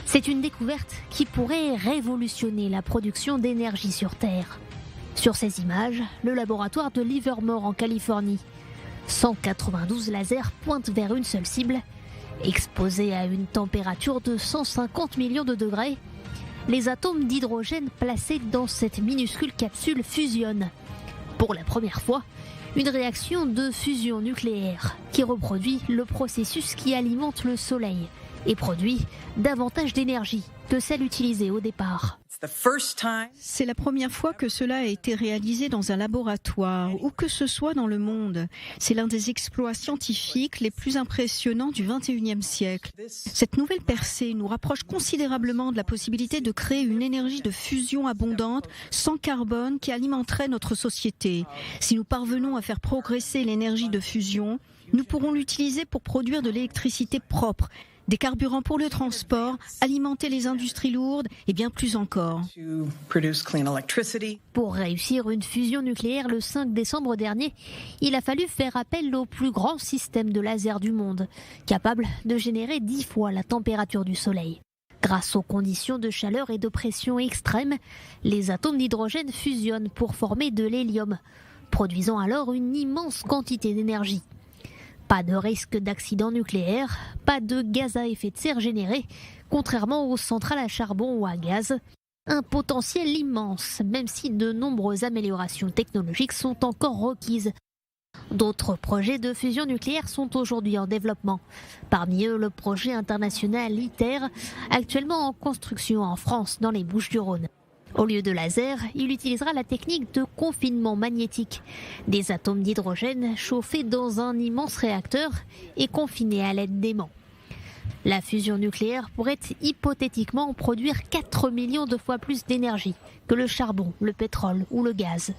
C'est une découverte qui pourrait révolutionner la production d'énergie sur Terre. Sur ces images, le laboratoire de Livermore en Californie. 192 lasers pointent vers une seule cible. Exposés à une température de 150 millions de degrés, les atomes d'hydrogène placés dans cette minuscule capsule fusionnent. Pour la première fois, une réaction de fusion nucléaire qui reproduit le processus qui alimente le Soleil et produit davantage d'énergie que celle utilisée au départ. C'est la première fois que cela a été réalisé dans un laboratoire, où que ce soit dans le monde. C'est l'un des exploits scientifiques les plus impressionnants du XXIe siècle. Cette nouvelle percée nous rapproche considérablement de la possibilité de créer une énergie de fusion abondante, sans carbone, qui alimenterait notre société. Si nous parvenons à faire progresser l'énergie de fusion, nous pourrons l'utiliser pour produire de l'électricité propre, des carburants pour le transport, alimenter les industries lourdes et bien plus encore. Pour réussir une fusion nucléaire le 5 décembre dernier, il a fallu faire appel au plus grand système de laser du monde, capable de générer 10 fois la température du Soleil. Grâce aux conditions de chaleur et de pression extrêmes, les atomes d'hydrogène fusionnent pour former de l'hélium, produisant alors une immense quantité d'énergie. Pas de risque d'accident nucléaire, pas de gaz à effet de serre généré, contrairement aux centrales à charbon ou à gaz. Un potentiel immense, même si de nombreuses améliorations technologiques sont encore requises. D'autres projets de fusion nucléaire sont aujourd'hui en développement. Parmi eux, le projet international ITER, actuellement en construction en France, dans les Bouches-du-Rhône. Au lieu de laser, il utilisera la technique de confinement magnétique. Des atomes d'hydrogène chauffés dans un immense réacteur et confinés à l'aide d'aimants. La fusion nucléaire pourrait hypothétiquement produire 4 millions de fois plus d'énergie que le charbon, le pétrole ou le gaz.